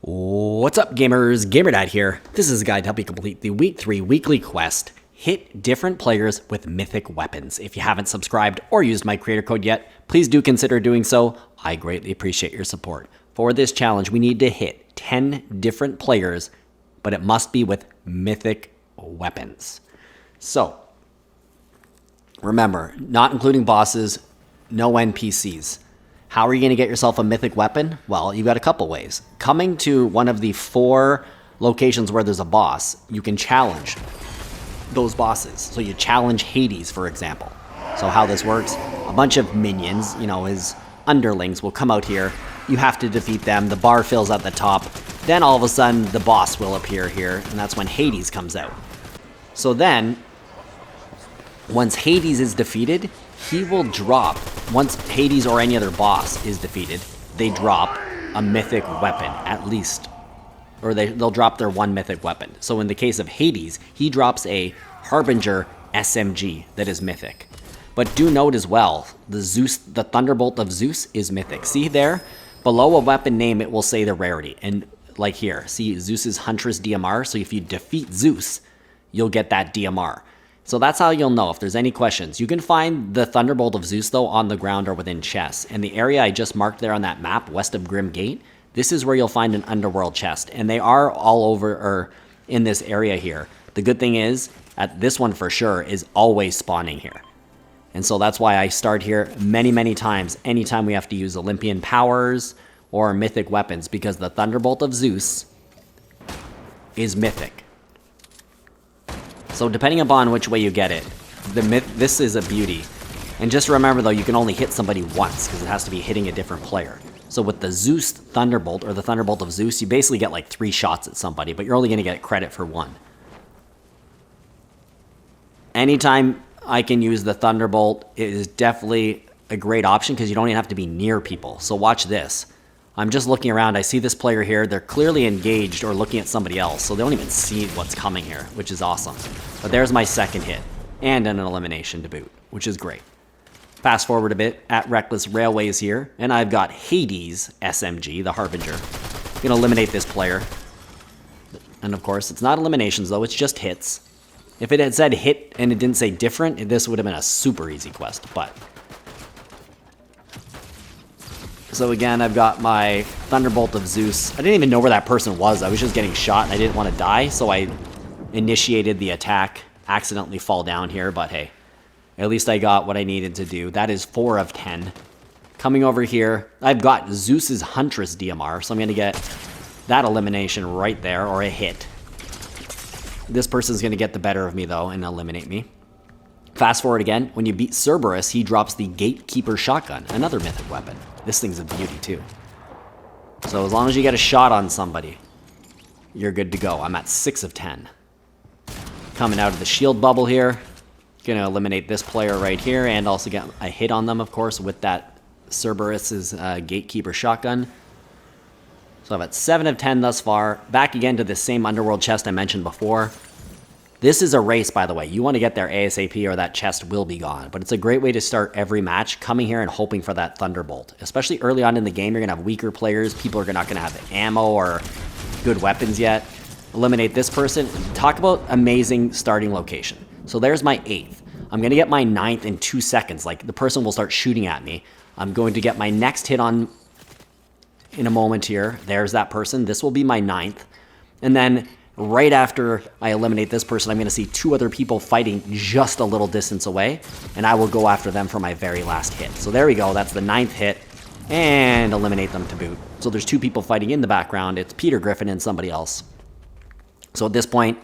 What's up, gamers? GamerDad here. This is a guide to help you complete the Week 3 weekly quest, hit different players with mythic weapons. If you haven't subscribed or used my creator code yet, please do consider doing so. I greatly appreciate your support. For this challenge, we need to hit 10 different players, but it must be with mythic weapons. So, remember, not including bosses, no NPCs. How are you going to get yourself a mythic weapon? Well, you've got a couple ways. Coming to one of the 4 locations where there's a boss, you can challenge those bosses. So you challenge Hades, for example. So how this works, a bunch of minions, his underlings will come out here. You have to defeat them. The bar fills at the top. Then all of a sudden, the boss will appear here, and that's when Hades comes out. So then, once Hades is defeated, he will drop, once Hades or any other boss is defeated, they drop a mythic weapon, at least. Or they'll drop their one mythic weapon. So in the case of Hades, he drops a Harbinger SMG that is mythic. But do note as well, the Thunderbolt of Zeus is mythic. See there? Below a weapon name, it will say the rarity. And like here, see Zeus's Huntress DMR? So if you defeat Zeus, you'll get that DMR. So that's how you'll know if there's any questions. You can find the Thunderbolt of Zeus, though, on the ground or within chests. And the area I just marked there on that map, west of Grim Gate, this is where you'll find an underworld chest. And they are all over, or in this area here. The good thing is, at this one for sure, is always spawning here. And so that's why I start here many, many times, anytime we have to use Olympian powers or mythic weapons, because the Thunderbolt of Zeus is mythic. So depending upon which way you get it, this is a beauty. And just remember though, you can only hit somebody once because it has to be hitting a different player. So with the Zeus Thunderbolt, or the Thunderbolt of Zeus, you basically get like 3 shots at somebody, but you're only going to get credit for 1. Anytime I can use the Thunderbolt, it is definitely a great option because you don't even have to be near people. So watch this. I'm just looking around. I see this player here. They're clearly engaged or looking at somebody else, so they don't even see what's coming here, which is awesome. But there's my second hit, and an elimination to boot, which is great. Fast forward a bit, at Reckless Railways here, and I've got Hades SMG, the Harbinger. Gonna eliminate this player. And of course, it's not eliminations though, it's just hits. If it had said hit and it didn't say different, this would have been a super easy quest, but... So again, I've got my Thunderbolt of Zeus. I didn't even know where that person was. I was just getting shot and I didn't want to die, so I initiated the attack. Accidentally fall down here, but hey, at least I got what I needed to do. That is 4 of 10. Coming over here, I've got Zeus's Huntress DMR, so I'm going to get that elimination right there, or a hit. This person's going to get the better of me though and eliminate me. Fast forward again, when you beat Cerberus, he drops the Gatekeeper Shotgun, another mythic weapon. This thing's a beauty too. So as long as you get a shot on somebody, you're good to go. I'm at 6 of 10. Coming out of the shield bubble here. Gonna eliminate this player right here and also get a hit on them, of course, with that Cerberus's Gatekeeper Shotgun. So I'm at 7 of 10 thus far. Back again to the same underworld chest I mentioned before. This is a race, by the way. You want to get there ASAP or that chest will be gone. But it's a great way to start every match, coming here and hoping for that Thunderbolt. Especially early on in the game, you're going to have weaker players. People are not going to have ammo or good weapons yet. Eliminate this person. Talk about amazing starting location. So there's my 8th. I'm going to get my 9th in 2 seconds. Like, the person will start shooting at me. I'm going to get my next hit on in a moment here. There's that person. This will be my 9th. And then... right after I eliminate this person, I'm going to see 2 other people fighting just a little distance away, and I will go after them for my very last hit. So there we go. That's the 9th hit, and eliminate them to boot. So there's 2 people fighting in the background. It's Peter Griffin and somebody else. So at this point,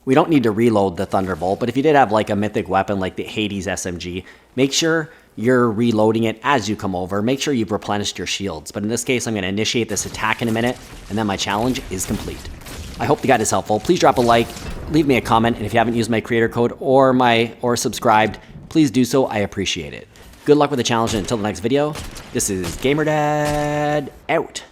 we don't need to reload the Thunderbolt, but if you did have like a mythic weapon like the Hades SMG, make sure you're reloading it as you come over. Make sure you've replenished your shields. But in this case, I'm going to initiate this attack in a minute, and then my challenge is complete. I hope the guide is helpful. Please drop a like, leave me a comment, and if you haven't used my creator code or subscribed, please do so. I appreciate it. Good luck with the challenge, and until the next video, this is GamerDad out.